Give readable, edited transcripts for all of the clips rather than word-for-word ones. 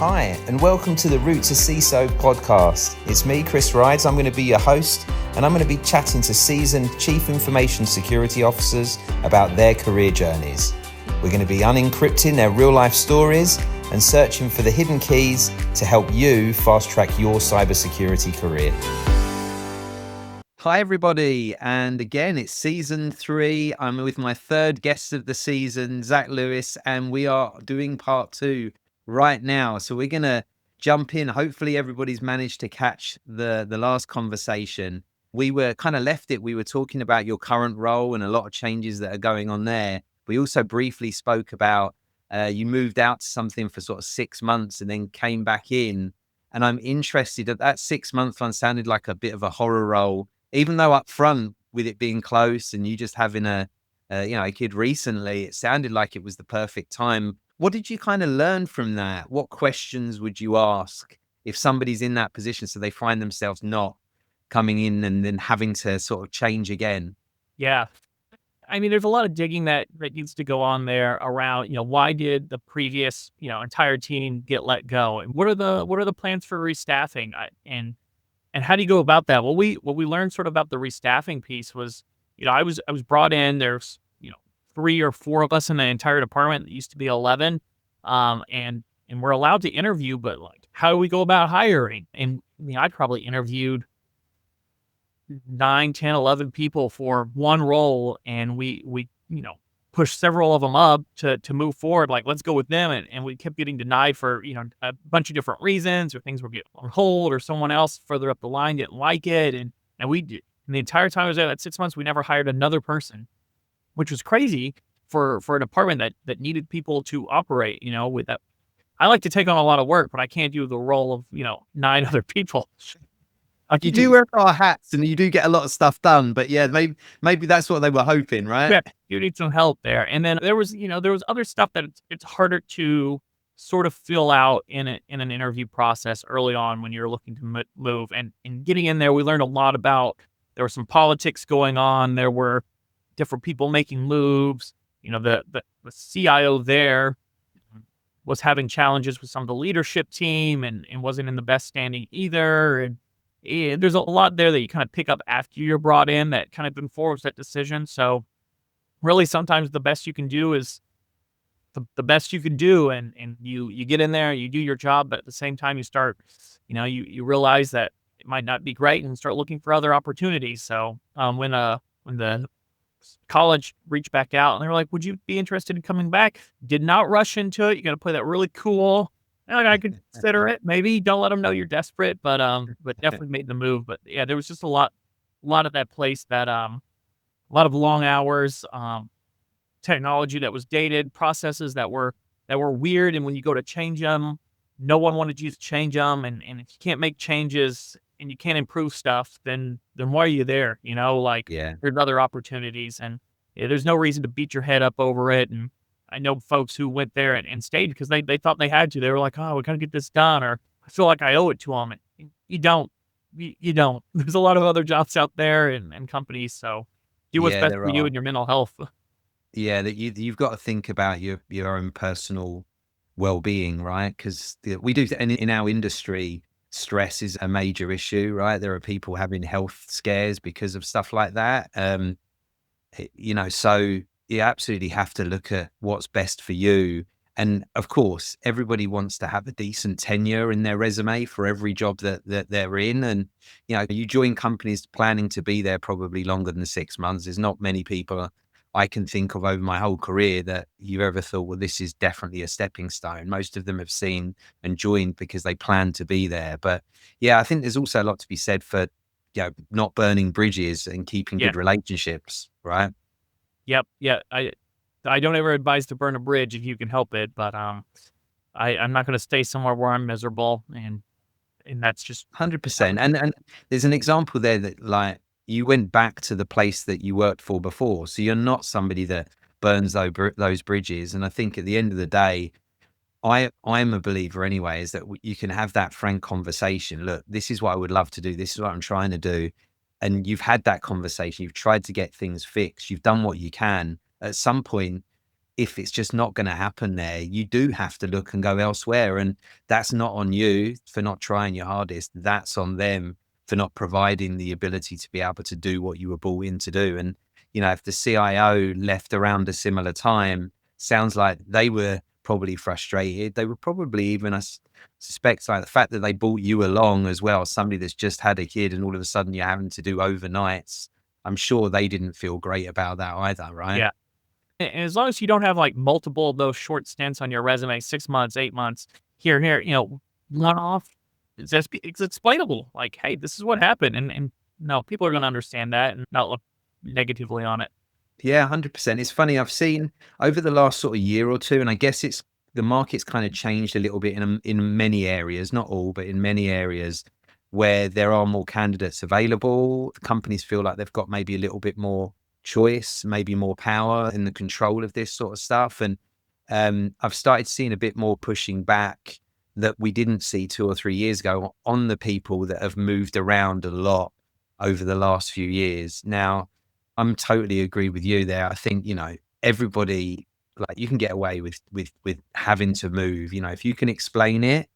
Hi, and welcome to the RootToCISO podcast. It's me, Chris Rides. I'm going to be your host, and I'm going to be chatting to seasoned Chief Information Security Officers about their career journeys. We're going to be unencrypting their real-life stories and searching for the hidden keys to help you fast-track your cybersecurity career. Hi, everybody. And again, it's season 3. I'm with my third guest of the season, Zach Lewis, and we are doing part 2 right now. So we're going to jump in. Hopefully everybody's managed to catch the last conversation. We were kind of left it. We were talking about your current role and a lot of changes that are going on there. We also briefly spoke about you moved out to something for sort of 6 months and then came back in. And I'm interested that 6-month one sounded like a bit of a horror role, even though up front with it being close and you just having a kid recently, it sounded like it was the perfect time. What did you kind of learn from that? What questions would you ask if somebody's in that position so they find themselves not coming in and then having to sort of change again? Yeah. I mean, there's a lot of digging that needs to go on there around, why did the previous, entire team get let go? And what are the plans for restaffing? And how do you go about that? Well, what we learned sort of about the restaffing piece was, I was brought in, there's, 3 or 4 of us in the entire department. It used to be 11. And we're allowed to interview, but like, how do we go about hiring? And I mean, I probably interviewed 9, 10, 11 people for one role. And we pushed several of them up to move forward. Like, let's go with them. And we kept getting denied for, a bunch of different reasons, or things were getting on hold, or someone else further up the line didn't like it. And we did. And the entire time I was there, that 6 months, we never hired another person, which was crazy for a department that needed people to operate, with that. I like to take on a lot of work, but I can't do the role of, 9 other people. You do wear our hats and you do get a lot of stuff done, but yeah, maybe that's what they were hoping, right? Yeah, you need some help there. And then there was other stuff that it's harder to sort of fill out in an interview process early on when you're looking to move. And getting in there, we learned a lot about, there was some politics going on. There were different people making moves. The CIO there was having challenges with some of the leadership team and wasn't in the best standing either. And there's a lot there that you kind of pick up after you're brought in that kind of informs that decision. So really, sometimes the best you can do is the best you can do. And you get in there, you do your job, but at the same time you start, you realize that it might not be great and start looking for other opportunities. So when the college reached back out and they were like, would you be interested in coming back? Did not rush into it. You got to play that really cool. I could consider it. Maybe don't let them know you're desperate, but definitely made the move. But yeah, there was just a lot of that place that, a lot of long hours, technology that was dated, processes that were weird. And when you go to change them, no one wanted you to change them. And if you can't make changes and you can't improve stuff, then why are you there? There's other opportunities, and there's no reason to beat your head up over it. And I know folks who went there and stayed because they thought they had to. They were like, oh, we got to get this done, or I feel like I owe it to them. And you don't. You don't. There's a lot of other jobs out there and companies. So do what's best for you and your mental health. Yeah, that you've got to think about your own personal well-being, right? Because we do, and in our industry, stress is a major issue, right? There are people having health scares because of stuff like that. So you absolutely have to look at what's best for you. And of course, everybody wants to have a decent tenure in their resume for every job that they're in. And, you join companies planning to be there probably longer than 6 months. There's not many people I can think of over my whole career that you've ever thought, well, this is definitely a stepping stone. Most of them have seen and joined because they plan to be there. But yeah, I think there's also a lot to be said for, not burning bridges and keeping good relationships, right? Yep. Yeah. I don't ever advise to burn a bridge if you can help it, but I'm not going to stay somewhere where I'm miserable, and that's just 100%. And there's an example there that, like, you went back to the place that you worked for before. So you're not somebody that burns those bridges. And I think at the end of the day, I'm a believer anyway, is that you can have that frank conversation. Look, this is what I would love to do. This is what I'm trying to do. And you've had that conversation. You've tried to get things fixed. You've done what you can. At some point, if it's just not going to happen there, you do have to look and go elsewhere. And that's not on you for not trying your hardest. That's on them for not providing the ability to be able to do what you were brought in to do. And, if the CIO left around a similar time, sounds like they were probably frustrated. They were probably even, I suspect, like the fact that they brought you along as well, somebody that's just had a kid and all of a sudden you're having to do overnights. I'm sure they didn't feel great about that either, right? Yeah. And as long as you don't have like multiple of those short stints on your resume, 6 months, 8 months, here, one off, it's explainable. Like, hey, this is what happened. And no, people are going to understand that and not look negatively on it. Yeah, 100%. It's funny, I've seen over the last sort of year or two, and I guess it's the market's kind of changed a little bit in many areas, not all, but in many areas where there are more candidates available. Companies feel like they've got maybe a little bit more choice, maybe more power in the control of this sort of stuff. And I've started seeing a bit more pushing back that we didn't see 2 or 3 years ago on the people that have moved around a lot over the last few years. Now, I'm totally agree with you there. I think, everybody, like, you can get away with having to move, if you can explain it,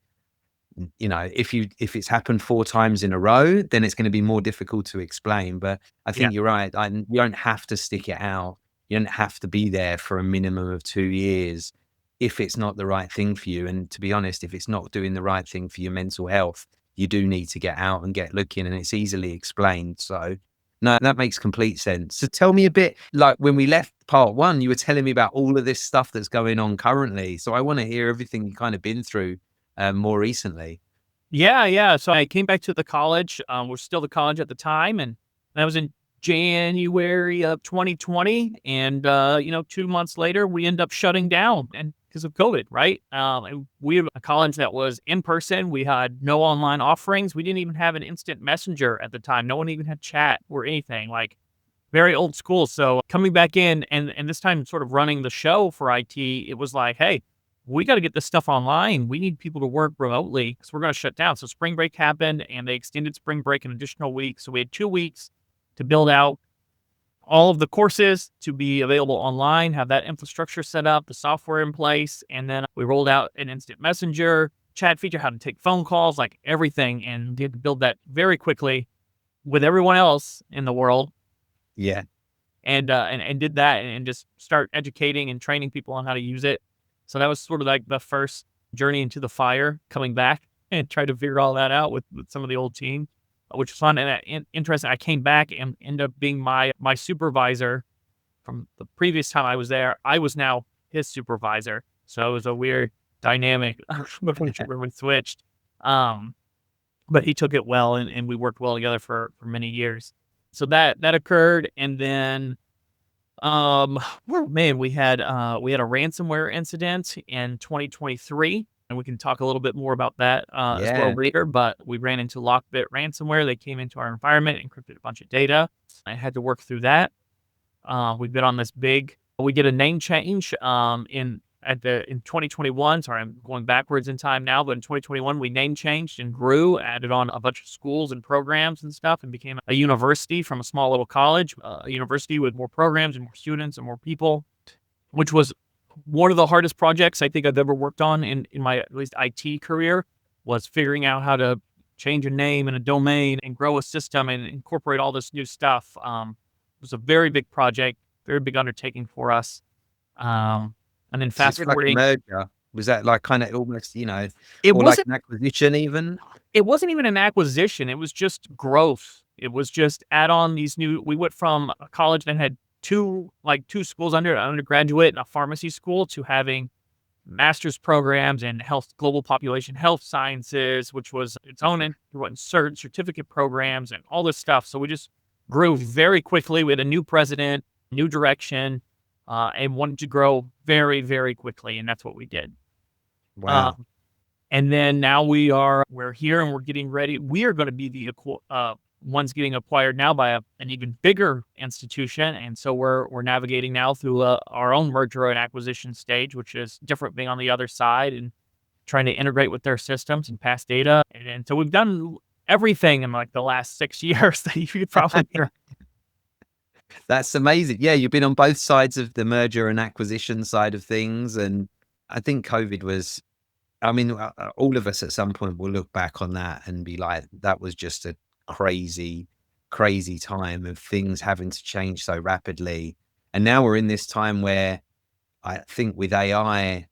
if it's happened 4 times in a row, then it's going to be more difficult to explain. But I Yeah. think you're right. You don't have to stick it out. You don't have to be there for a minimum of 2 years if it's not the right thing for you. And to be honest, if it's not doing the right thing for your mental health, you do need to get out and get looking, and it's easily explained. So no, that makes complete sense. So tell me a bit, like when we left part one, you were telling me about all of this stuff that's going on currently. So I want to hear everything you've kind of been through more recently. Yeah, yeah. So I came back to the college. We're still the college at the time, and that was in January of 2020. And 2 months later, we end up shutting down, and because of COVID, right? And we have a college that was in person. We had no online offerings. We didn't even have an instant messenger at the time. No one even had chat or anything. Like very old school. So coming back in and this time sort of running the show for IT, it was like, hey, we got to get this stuff online. We need people to work remotely because we're going to shut down. So spring break happened and they extended spring break an additional week. So we had 2 weeks to build out all of the courses to be available online, have that infrastructure set up, the software in place. And then we rolled out an instant messenger, chat feature, how to take phone calls, like everything. And did to build that very quickly with everyone else in the world. Yeah. And did that and just start educating and training people on how to use it. So that was sort of like the first journey into the fire, coming back and try to figure all that out with some of the old team, which was fun and interesting. I came back and ended up being my supervisor from the previous time I was there. I was now his supervisor, so it was a weird dynamic when we switched. But he took it well, and we worked well together for many years. So that occurred, and then man, we had a ransomware incident in 2023, and we can talk a little bit more about that as well Yeah. later. But we ran into Lockbit ransomware. They came into our environment, encrypted a bunch of data. I had to work through that. We've been on this big. We did a name change in 2021. Sorry, I'm going backwards in time now, but in 2021 we name changed and grew, added on a bunch of schools and programs and stuff, and became a university from a small little college, a university with more programs and more students and more people, which was one of the hardest projects I think I've ever worked on in my at least IT career. Was figuring out how to change a name and a domain and grow a system and incorporate all this new stuff. It was a very big project, very big undertaking for us. And then So is fast it like a forwarding, merger? Was that like kind of almost, it or like wasn't an acquisition even? it wasn't even an acquisition. It was just growth. It was just add on these new. We went from a college that had two schools under an undergraduate and a pharmacy school to having master's programs in health, global population health sciences, which was its own certificate programs and all this stuff. So we just grew very quickly. We had a new president, new direction, and wanted to grow very, very quickly, and that's what we did. Wow. And then now we're here and we're getting ready. We are going to be the ones getting acquired now by an even bigger institution, and so we're navigating now through our own merger and acquisition stage, which is different, being on the other side and trying to integrate with their systems and pass data. And so we've done everything in like the last 6 years that you could probably. That's amazing. Yeah, you've been on both sides of the merger and acquisition side of things. And I think COVID was, I mean, all of us at some point will look back on that and be like, that was just a crazy, crazy time of things having to change so rapidly. And now we're in this time where I think with I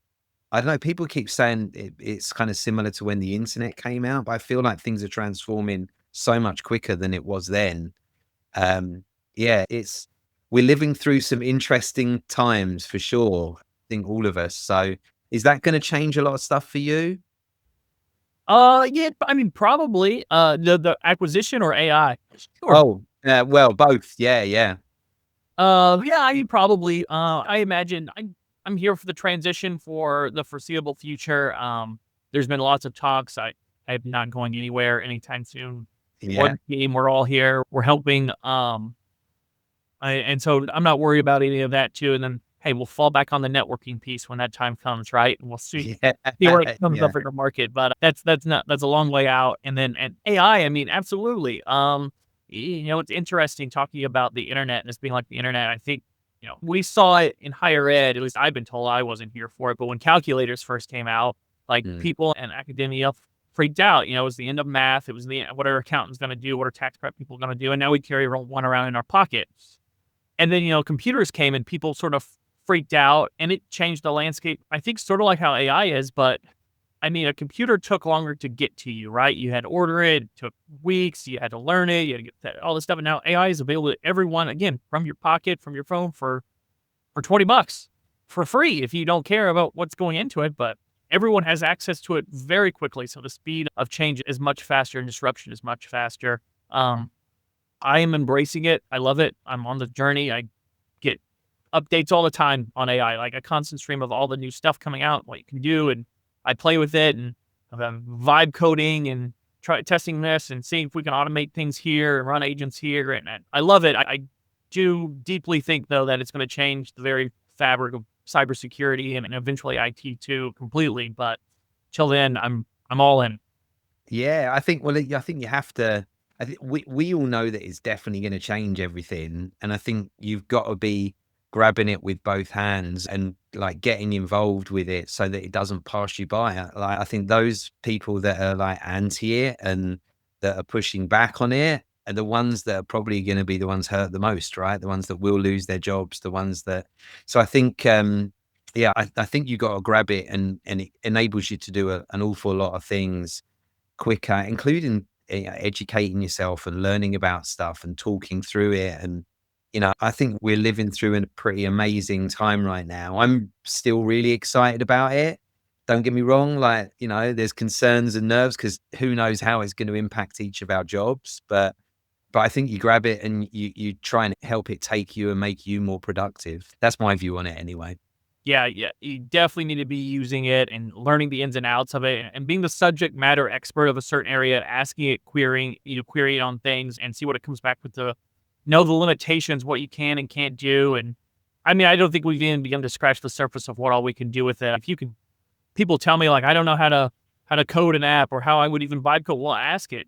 don't know, people keep saying it's kind of similar to when the internet came out, but I feel like things are transforming so much quicker than it was then. Um, yeah, we're living through some interesting times for sure. I think all of us. So is that going to change a lot of stuff for you? Yeah, I mean, probably, the acquisition or AI? Sure. Oh, well, both. Yeah, yeah. Yeah, I mean, probably, I imagine I'm here for the transition for the foreseeable future. There's been lots of talks. I'm not going anywhere anytime soon. Or Yeah. the team, we're all here. We're helping, and so I'm not worried about any of that too. And then, hey, we'll fall back on the networking piece when that time comes, right? And we'll Yeah. see where it comes Yeah. up in the market. But that's a long way out. And then and AI, I mean, absolutely. It's interesting talking about the internet and this being like the internet. I think we saw it in higher ed. At least I've been told. I wasn't here for it, but when calculators first came out, like Mm. people and academia freaked out. It was the end of math. It was the what are accountants going to do? What are tax prep people going to do? And now we carry one around in our pocket. And then, computers came and people sort of freaked out and it changed the landscape. I think sort of like how AI is, but I mean, a computer took longer to get to you, right? You had to order it. It took weeks. You had to learn it. You had to get all this stuff. And now AI is available to everyone, again, from your pocket, from your phone for $20 for free if you don't care about what's going into it. But everyone has access to it very quickly. So the speed of change is much faster and disruption is much faster. I am embracing it. I love it. I'm on the journey. I get updates all the time on AI, like a constant stream of all the new stuff coming out, what you can do. And I play with it and vibe coding and try testing this and seeing if we can automate things here and run agents here. And I love it. I do deeply think, though, that it's going to change the very fabric of cybersecurity and eventually IT too completely. But till then, I'm all in. Yeah, I think. Well, I think you have to. I think we all know that it's definitely going to change everything, and I think you've got to be grabbing it with both hands and like getting involved with it so that it doesn't pass you by. Like I think those people that are like anti it and that are pushing back on it are the ones that are probably going to be the ones hurt the most, right? The ones that will lose their jobs, the ones that. So I think. Yeah, I think you got to grab it, and it enables you to do an awful lot of things quicker, including educating yourself and learning about stuff and talking through it. And, I think we're living through a pretty amazing time right now. I'm still really excited about it. Don't get me wrong. Like, there's concerns and nerves because who knows how it's going to impact each of our jobs. But I think you grab it and you try and help it take you and make you more productive. That's my view on it anyway. Yeah, yeah. You definitely need to be using it and learning the ins and outs of it and being the subject matter expert of a certain area, asking it, query it on things and see what it comes back with to know the limitations, what you can and can't do. And I mean, I don't think we've even begun to scratch the surface of what all we can do with it. If you can, people tell me like, I don't know how to code an app or how I would even vibe code. Well, ask it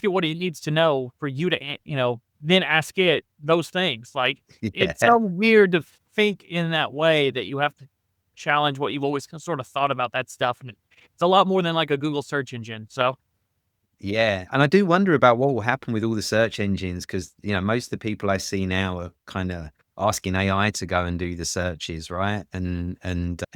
what it needs to know for you to, then ask it those things. Like it's Yeah. so weird to think in that way that you have to challenge what you've always sort of thought about that stuff. And it's a lot more than like a Google search engine. So Yeah, and I do wonder about what will happen with all the search engines because most of the people I see now are kind of asking AI to go and do the searches, right? And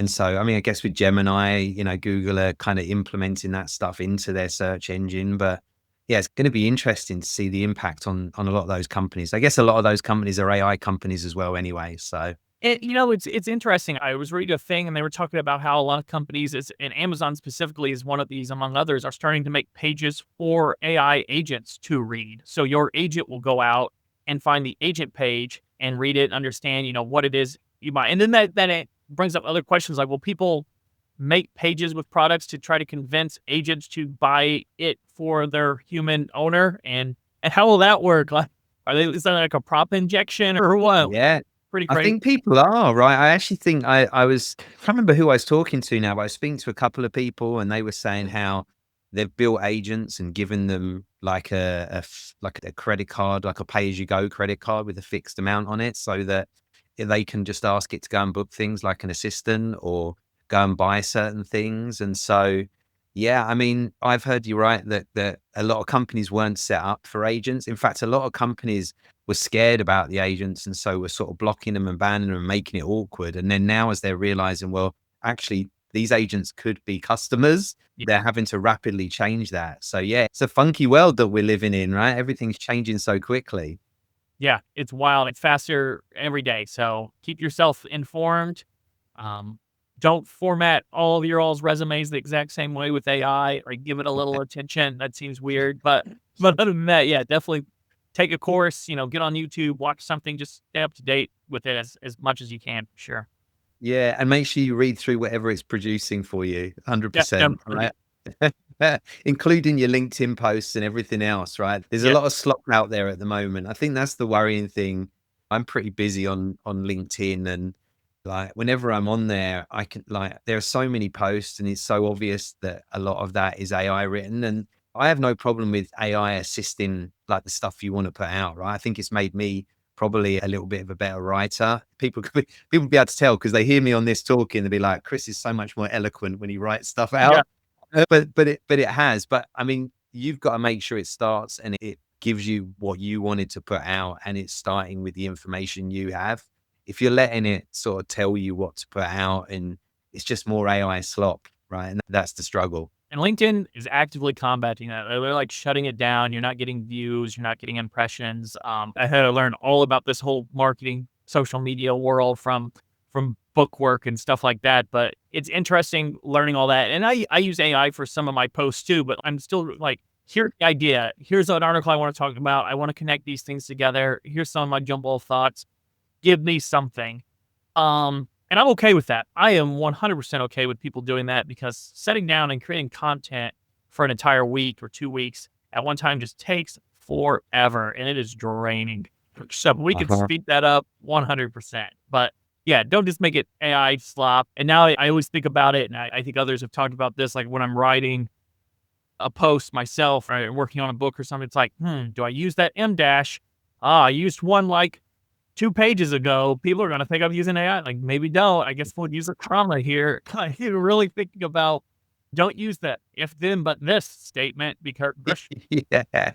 so I mean, I guess with Gemini, Google are kind of implementing that stuff into their search engine, but yeah, it's going to be interesting to see the impact on a lot of those companies. I guess a lot of those companies are AI companies as well, anyway. So it's interesting. I was reading a thing, and they were talking about how a lot of companies, and Amazon specifically is one of these, among others, are starting to make pages for AI agents to read. So your agent will go out and find the agent page and read it, understand, what it is you buy, and then that it brings up other questions like, will people make pages with products to try to convince agents to buy it for their human owner, and how will that work? Like, is that like a prop injection or what? yeah, Pretty I crazy. think people are right. I actually think I can't remember who I was talking to now, but I was speaking to a couple of people and they were saying how they've built agents and given them like like a credit card, like a pay-as-you-go credit card with a fixed amount on it, so that they can just ask it to go and book things like an assistant or go and buy certain things. And so, yeah, I mean, I've heard you right that a lot of companies weren't set up for agents. In fact, a lot of companies were scared about the agents, and so were sort of blocking them and banning them and making it awkward. And then now, as they're realizing, well, actually, these agents could be customers, they're having to rapidly change that. So yeah, it's a funky world that we're living in, right? Everything's changing so quickly. Yeah, it's wild. It's faster every day. So keep yourself informed. Um, don't format all of your all's resumes the exact same way with AI or give it a little attention. That seems weird. But other than that, yeah, definitely take a course, get on YouTube, watch something, just stay up to date with it as much as you can. Sure. Yeah, and make sure you read through whatever it's producing for you, Yeah, 100%, definitely. right? Including your LinkedIn posts and everything else, right? There's a Yeah. lot of slop out there at the moment. I think that's the worrying thing. I'm pretty busy on LinkedIn, and like whenever I'm on there, I can like there are so many posts and it's so obvious that a lot of that is AI written. And I have no problem with AI assisting like the stuff you want to put out, right? I think it's made me probably a little bit of a better writer. People be able to tell because they hear me on this talking, they'll be like, Chris is so much more eloquent when he writes stuff Yeah. out. But it has. But I mean, you've got to make sure it starts and it gives you what you wanted to put out, and it's starting with the information you have. If you're letting it sort of tell you what to put out, and it's just more AI slop, right? And that's the struggle. And LinkedIn is actively combating that. They're like shutting it down. You're not getting views. You're not getting impressions. I had to learn all about this whole marketing social media world from book work and stuff like that. But it's interesting learning all that. And I use AI for some of my posts too. But I'm still like, here's the idea. Here's an article I want to talk about. I want to connect these things together. Here's some of my jumble of thoughts. Give me something. And I'm okay with that. I am 100% okay with people doing that because setting down and creating content for an entire week or 2 weeks at one time just takes forever and it is draining. So we could Uh-huh. speed that up 100%. But yeah, don't just make it AI slop. And now I always think about it, and I think others have talked about this, like when I'm writing a post myself or working on a book or something, it's like, do I use that M dash? I used one like 2 pages ago. People are gonna think I'm using AI. Like, maybe don't. I guess we'll use a comma here. You're really thinking about don't use that if then but this statement because Yeah.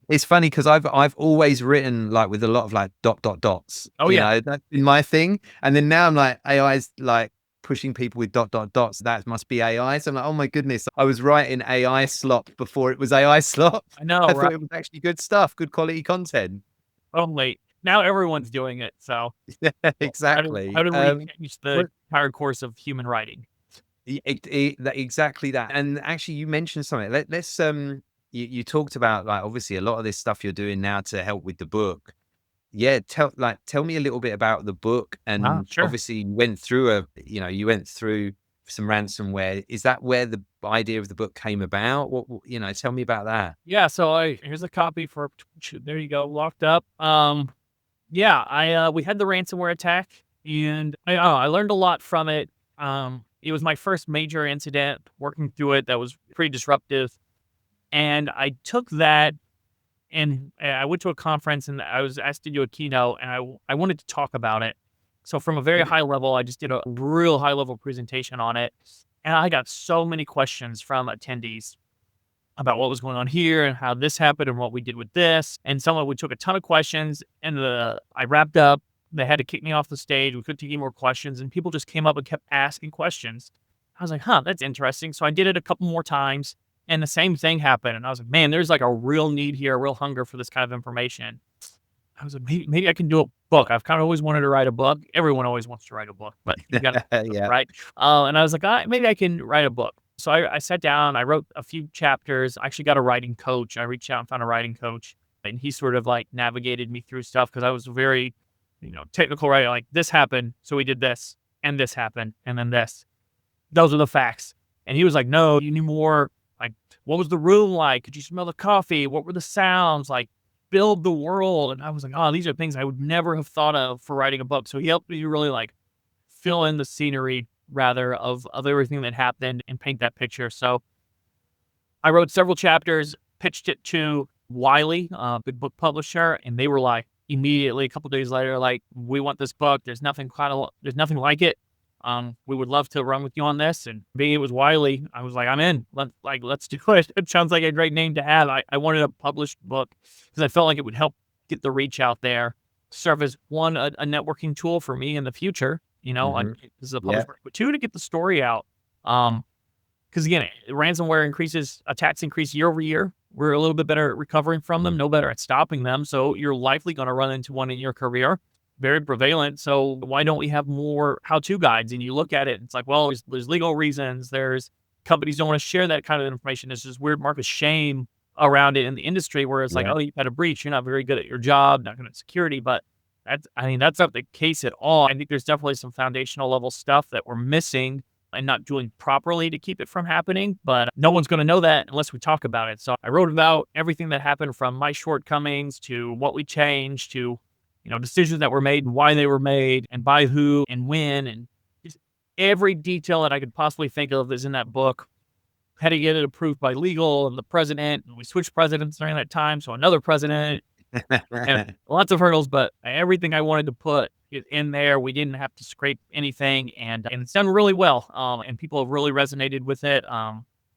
It's funny because I've always written like with a lot of like dots, oh yeah. that's been my thing. And then now I'm like, AI's like pushing people with dots. That must be AI. So I'm like, oh my goodness, I was writing AI slop before it was AI slop. I know, I right? thought it was actually good stuff, good quality content. Totally. Now everyone's doing it. So Yeah, well, how exactly. do we change the What entire course of human writing? exactly that. And actually, you mentioned something. Let's you talked about like obviously a lot of this stuff you're doing now to help with the book. Yeah, tell me a little bit about the book. And Sure. obviously you went through some ransomware. Is that where the idea of the book came about? Tell me about that. Yeah, so I here's a copy for there you go, locked up. Yeah, we had the ransomware attack and I learned a lot from it. It was my first major incident working through it that was pretty disruptive. And I took that and I went to a conference and I was asked to do a keynote and I wanted to talk about it. So from a very high level, I just did a real high level presentation on it. And I got so many questions from attendees about what was going on here and how this happened and what we did with this. And we took a ton of questions and I wrapped up. They had to kick me off the stage. We couldn't take any more questions and people just came up and kept asking questions. I was like, that's interesting. So I did it a couple more times and the same thing happened. And I was like, man, there's like a real need here, a real hunger for this kind of information. I was like, maybe I can do a book. I've kind of always wanted to write a book. Everyone always wants to write a book, but you got to, Yeah. right? And I was like, maybe I can write a book. So I sat down, I wrote a few chapters. I actually got a writing coach. I reached out and found a writing coach, and he sort of like navigated me through stuff because I was very, technical writer. Like this happened, so we did this, and this happened, and then this. Those are the facts. And he was like, no, you need more. Like, what was the room like? Could you smell the coffee? What were the sounds? Like, build the world. And I was like, these are things I would never have thought of for writing a book. So he helped me really like fill in the scenery rather of everything that happened and paint that picture. So I wrote several chapters, pitched it to Wiley, big book publisher, and they were like immediately a couple days later, like, we want this book. There's nothing like it. We would love to run with you on this. And being it was Wiley, I was like, I'm in. Let's do it. It sounds like a great name to have. I wanted a published book because I felt like it would help get the reach out there, serve as one, a networking tool for me in the future, Hmm. this is a Yeah. published book, but two, to get the story out. Because again, ransomware attacks increase year over year. We're a little bit better at recovering from them, no better at stopping them. So you're likely going to run into one in your career. Very prevalent. So why don't we have more how-to guides? And you look at it, it's like, well, there's legal reasons. There's companies don't want to share that kind of information. There's this weird mark of shame around it in the industry where it's like, Yeah. oh, you've had a breach. You're not very good at your job, not good at security. But that's not the case at all. I think there's definitely some foundational level stuff that we're missing and not doing properly to keep it from happening, but no one's going to know that unless we talk about it. So I wrote about everything that happened, from my shortcomings to what we changed to, decisions that were made and why they were made and by who and when, and just every detail that I could possibly think of is in that book. Had to get it approved by legal and the president, and we switched presidents during that time. So another president, and lots of hurdles, but everything I wanted to put is in there. We didn't have to scrape anything, and it's done really well. And people have really resonated with it.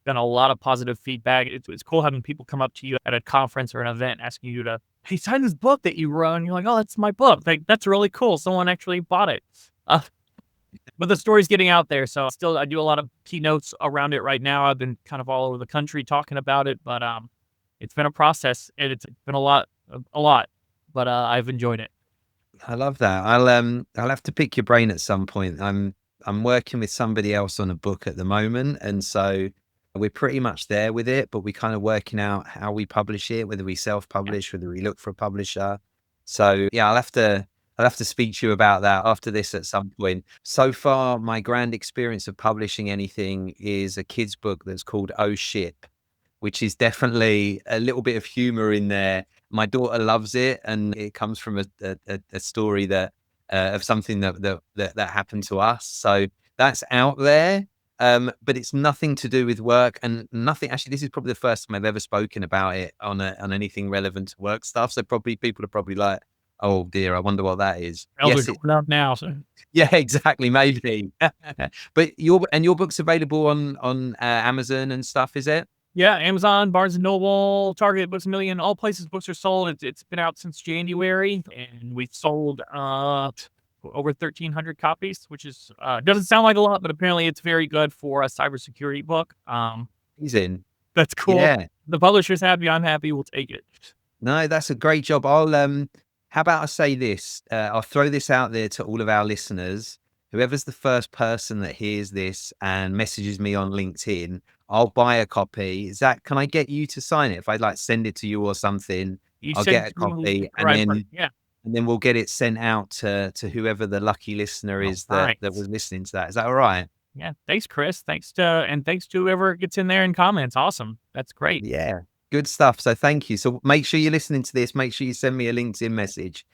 Been a lot of positive feedback. It's cool having people come up to you at a conference or an event asking you to, hey, sign this book that you wrote. And you're like, oh, that's my book. Like, that's really cool. Someone actually bought it. Uh, but the story's getting out there. So I do a lot of keynotes around it right now. I've been kind of all over the country talking about it, but it's been a process, and it's been a lot, but I've enjoyed it. I love that. I'll have to pick your brain at some point. I'm working with somebody else on a book at the moment, and so we're pretty much there with it, but we're kind of working out how we publish it, whether we self-publish, whether we look for a publisher. So yeah, I'll have to speak to you about that after this at some point. So far, my grand experience of publishing anything is a kid's book that's called Oh Shit, which is definitely a little bit of humor in there. My daughter loves it, and it comes from a story that of something that happened to us. So that's out there, but it's nothing to do with work, and nothing. Actually, this is probably the first time I've ever spoken about it on anything relevant to work stuff. So probably people are probably like, "Oh dear, I wonder what that is." Elder Yes, going up now. So yeah, exactly, maybe. But your book's available on Amazon and stuff, is it? yeah, Amazon, Barnes and Noble, Target, Books A Million, all places books are sold. It's been out since January, and we've sold over 1,300 copies, which is doesn't sound like a lot, but apparently it's very good for a cybersecurity book. He's in. That's cool. Yeah. The publisher's happy, I'm happy. We'll take it. No, that's a great job. How about I say this? I'll throw this out there to all of our listeners. Whoever's the first person that hears this and messages me on LinkedIn, I'll buy a copy. Zach, can I get you to sign it? If I'd like send it to you or something, You I'll said get a copy, and right, then yeah. we'll get it sent out to whoever the lucky listener All is right. that was listening to that. Is that all right? Yeah. Thanks, Chris. Thanks to whoever gets in there and comments. Awesome. That's great. Yeah, good stuff. So thank you. So make sure you're listening to this. Make sure you send me a LinkedIn message.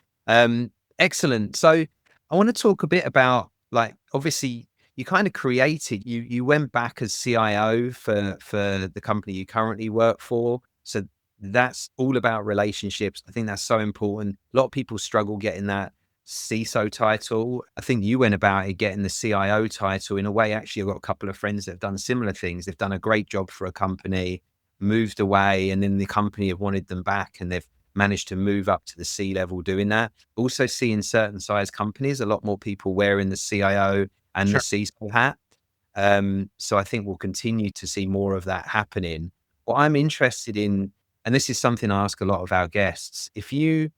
Excellent. So I want to talk a bit about, like, obviously you kind of created, you went back as CIO for the company you currently work for. So that's all about relationships. I think that's so important. A lot of people struggle getting that CISO title. I think you went about it getting the CIO title in a way. Actually, I've got a couple of friends that have done similar things. They've done a great job for a company, moved away, and then the company have wanted them back, and they've managed to move up to the C level doing that. Also see in certain size companies, a lot more people wearing the CIO and Sure. the CISO hat. So I think we'll continue to see more of that happening. What I'm interested in, and this is something I ask a lot of our guests, if you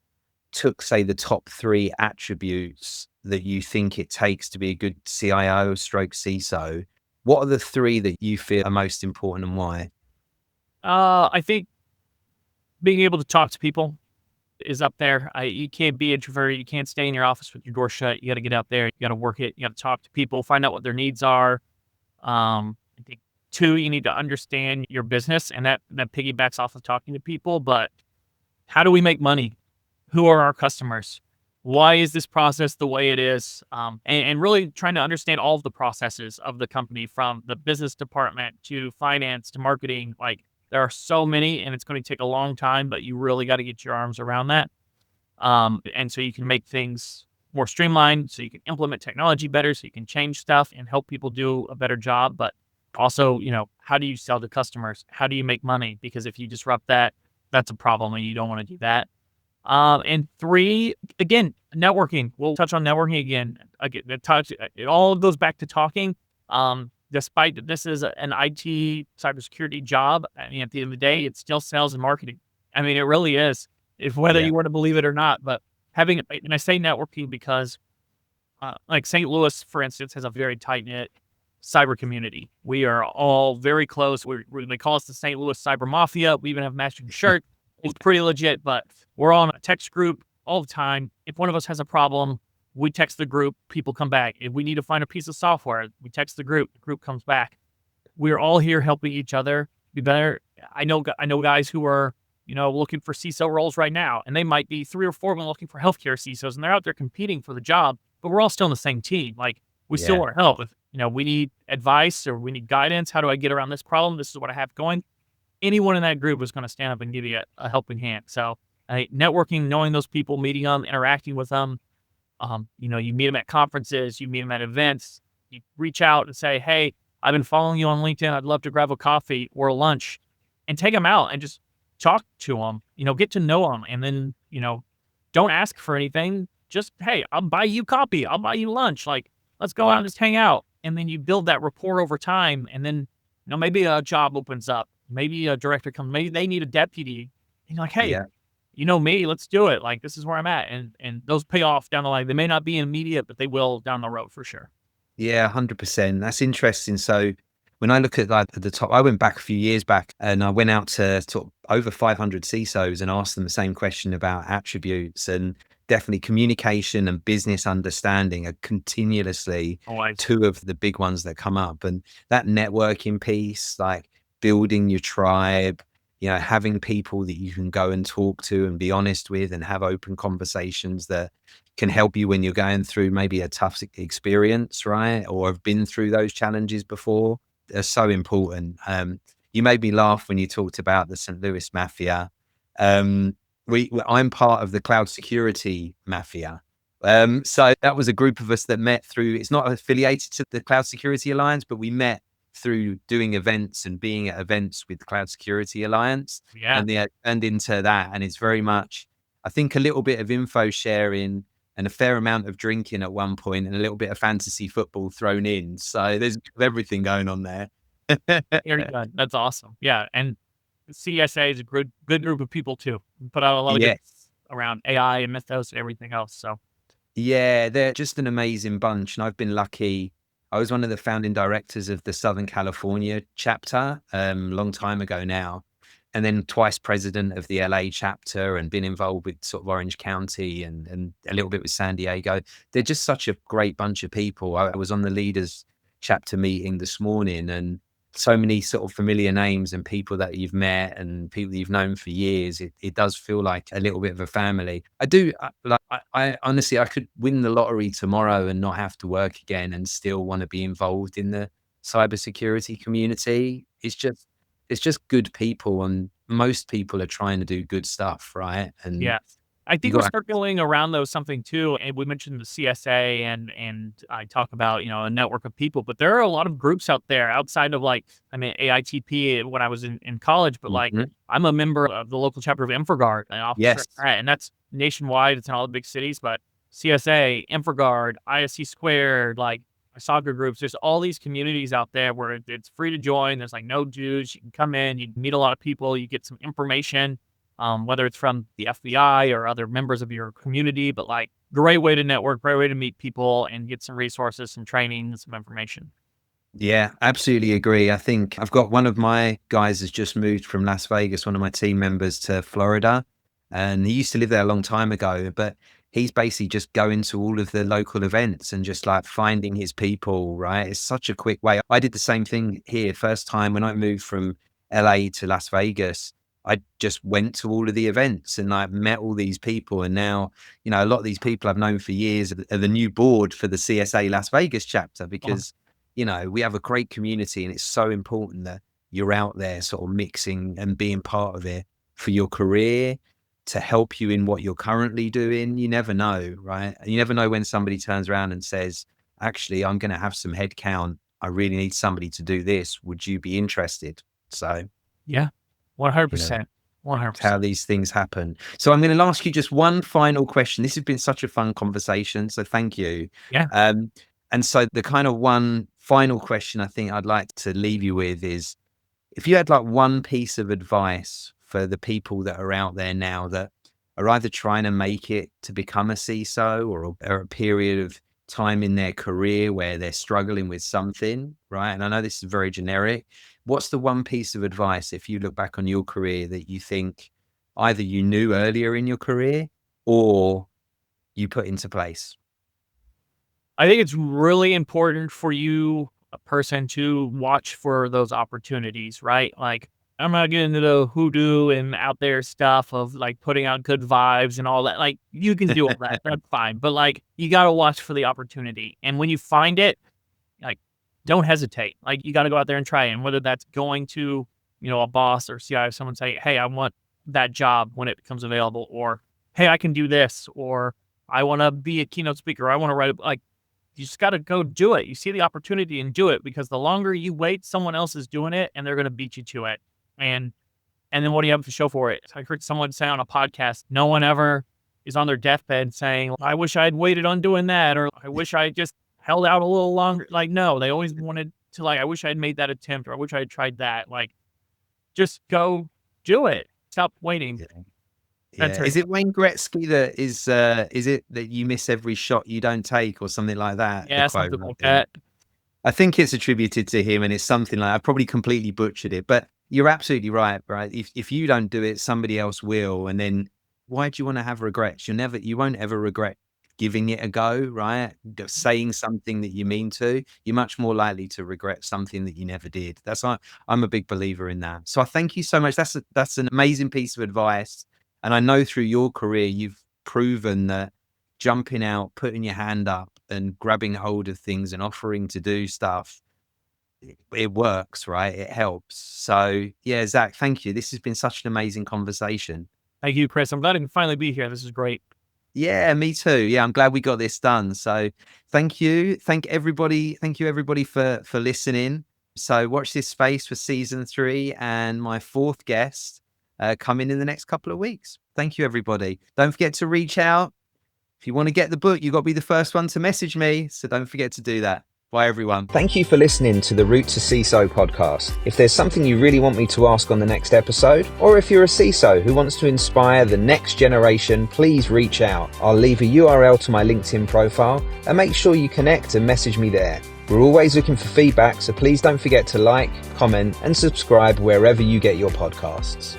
took, say, the top 3 attributes that you think it takes to be a good CIO stroke CISO, what are the 3 that you feel are most important, and why? I think being able to talk to people is up there. You can't be introverted. You can't stay in your office with your door shut. You got to get out there. You got to work it. You got to talk to people, find out what their needs are. I think 2, you need to understand your business, and that piggybacks off of talking to people. But how do we make money? Who are our customers? Why is this process the way it is? And really trying to understand all of the processes of the company, from the business department to finance to marketing. Like, There are so many, and it's going to take a long time, but you really got to get your arms around that. And so you can make things more streamlined, so you can implement technology better, so you can change stuff and help people do a better job. But also, how do you sell to customers? How do you make money? Because if you disrupt that, that's a problem, and you don't want to do that. And three, again, networking. We'll touch on networking again. It all goes back to talking. Despite that this is an IT cybersecurity job, I mean, at the end of the day, it's still sales and marketing. I mean, it really is, if whether Yeah. you want to believe it or not. But and I say networking because, like St. Louis, for instance, has a very tight knit cyber community. We are all very close. They call us the St. Louis Cyber Mafia. We even have matching shirt. It's pretty legit, but we're on a text group all the time. If one of us has a problem, we text the group, people come back. If we need to find a piece of software, we text the group comes back. We're all here helping each other be better. I know guys who are, looking for CISO roles right now, and they might be 3 or 4 of them looking for healthcare CISOs, and they're out there competing for the job, but we're all still in the same team. Like, we still Yeah. want to help. If, we need advice or we need guidance, how do I get around this problem? This is what I have going. Anyone in that group is going to stand up and give you a helping hand. So networking, knowing those people, meeting them, interacting with them. You meet them at conferences, you meet them at events, you reach out and say, hey, I've been following you on LinkedIn. I'd love to grab a coffee or a lunch, and take them out and just talk to them, get to know them. And then, don't ask for anything. Just, hey, I'll buy you coffee. I'll buy you lunch. Like, let's go out and just hang out. And then you build that rapport over time. And then, maybe a job opens up. Maybe a director comes, maybe they need a deputy. And you're like, hey, Yeah. you know me, let's do it. Like, this is where I'm at. And those pay off down the line. They may not be immediate, but they will down the road for sure. Yeah, 100%. That's interesting. So when I look at like at the top, I went back a few years back and I went out to sort of over 500 CISOs and asked them the same question about attributes, and definitely communication and business understanding are continuously Always. two of the big ones that come up. And that networking piece, like building your tribe, having people that you can go and talk to and be honest with and have open conversations that can help you when you're going through maybe a tough experience, right? Or have been through those challenges before. They're so important. You made me laugh when you talked about the St. Louis Mafia. I'm part of the cloud security mafia. So that was a group of us that met through, it's not affiliated to the Cloud Security Alliance, but we met through doing events and being at events with the Cloud Security Alliance. Yeah. And they turned into that. And it's very much, I think, a little bit of info sharing and a fair amount of drinking at one point and a little bit of fantasy football thrown in. So there's everything going on there. Very good. That's awesome. Yeah. And CSA is a good group of people too. We put out a lot of good Yes. around AI and mythos and everything else. So Yeah, they're just an amazing bunch. And I've been lucky. I was one of the founding directors of the Southern California chapter long time ago now. And then twice president of the LA chapter, and been involved with sort of Orange County and a little bit with San Diego. They're just such a great bunch of people. I was on the leaders chapter meeting this morning, and so many sort of familiar names and people that you've met and people that you've known for years. It does feel like a little bit of a family. I honestly, I could win the lottery tomorrow and not have to work again and still want to be involved in the cybersecurity community. It's just good people, and most people are trying to do good stuff, right? And yeah, I you think we're got circling around though something too. And we mentioned the CSA and I talk about, a network of people, but there are a lot of groups out there outside of AITP when I was in college, but Mhm. I'm a member of the local chapter of Infraguard, an officer, Yes, and that's nationwide. It's in all the big cities, but CSA, Infraguard, ISC squared, soccer groups. There's all these communities out there where it's free to join. There's no dues. You can come in, you meet a lot of people, you get some information, whether it's from the FBI or other members of your community, but great way to network, great way to meet people and get some resources, some training, and some information. yeah, absolutely agree. I think I've got one of my guys has just moved from Las Vegas, one of my team members, to Florida, and he used to live there a long time ago, but he's basically just going to all of the local events and just finding his people, right? It's such a quick way. I did the same thing here. First time when I moved from LA to Las Vegas, I just went to all of the events and met all these people. And now, a lot of these people I've known for years are the new board for the CSA Las Vegas chapter, because, we have a great community, and it's so important that you're out there sort of mixing and being part of it for your career, to help you in what you're currently doing. You never know, right? And you never know when somebody turns around and says, actually, I'm going to have some headcount. I really need somebody to do this. Would you be interested? So Yeah, 100%. how these things happen. So I'm going to ask you just one final question. This has been such a fun conversation, so thank you. Yeah. And so the kind of one final question I think I'd like to leave you with is, if you had like one piece of advice for the people that are out there now that are either trying to make it to become a CISO, or a period of time in their career where they're struggling with something, right? And I know this is very generic. What's the one piece of advice, if you look back on your career, that you think either you knew earlier in your career or you put into place? I think it's really important for you, a person, to watch for those opportunities, right? Like, I'm not getting into the hoodoo and out there stuff of like putting out good vibes and all that. Like, you can do all that. That's fine. But like, you got to watch for the opportunity. And when you find it, like, don't hesitate. Like, you got to go out there and try it. And whether that's going to, a boss or CIO, someone say, hey, I want that job when it becomes available, or, hey, I can do this, or I want to be a keynote speaker. I want to write like, you just got to go do it. You see the opportunity and do it, because the longer you wait, someone else is doing it and they're going to beat you to it. And then what do you have to show for it? I heard someone say on a podcast, no one ever is on their deathbed saying, I wish I'd waited on doing that, or I wish I just held out a little longer. Like, no, they always wanted to, like, I wish I'd made that attempt, or I wish I had tried that. Like, just go do it. Stop waiting. Yeah. Is it Wayne Gretzky that is it that you miss every shot you don't take, or something like that? Yeah, something like that. I think it's attributed to him, and it's something like, I probably completely butchered it, but you're absolutely right? If you don't do it, somebody else will. And then why do you want to have regrets? You won't ever regret giving it a go, right? Saying something that you mean to. You're much more likely to regret something that you never did. I'm a big believer in that. So I thank you so much. That's an amazing piece of advice. And I know through your career, you've proven that jumping out, putting your hand up and grabbing hold of things and offering to do stuff, it works, right? It helps. So yeah, Zach, thank you. This has been such an amazing conversation. Thank you, Chris. I'm glad I can finally be here. This is great. Yeah, me too. Yeah, I'm glad we got this done. So thank you. Thank you everybody for listening. So watch this space for season 3 and my 4th guest coming in the next couple of weeks. Thank you, everybody. Don't forget to reach out. If you want to get the book, you've got to be the first one to message me. So don't forget to do that. Bye, everyone. Thank you for listening to the RootToCISO podcast. If there's something you really want me to ask on the next episode, or if you're a CISO who wants to inspire the next generation, please reach out. I'll leave a URL to my LinkedIn profile, and make sure you connect and message me there. We're always looking for feedback, so please don't forget to like, comment, and subscribe wherever you get your podcasts.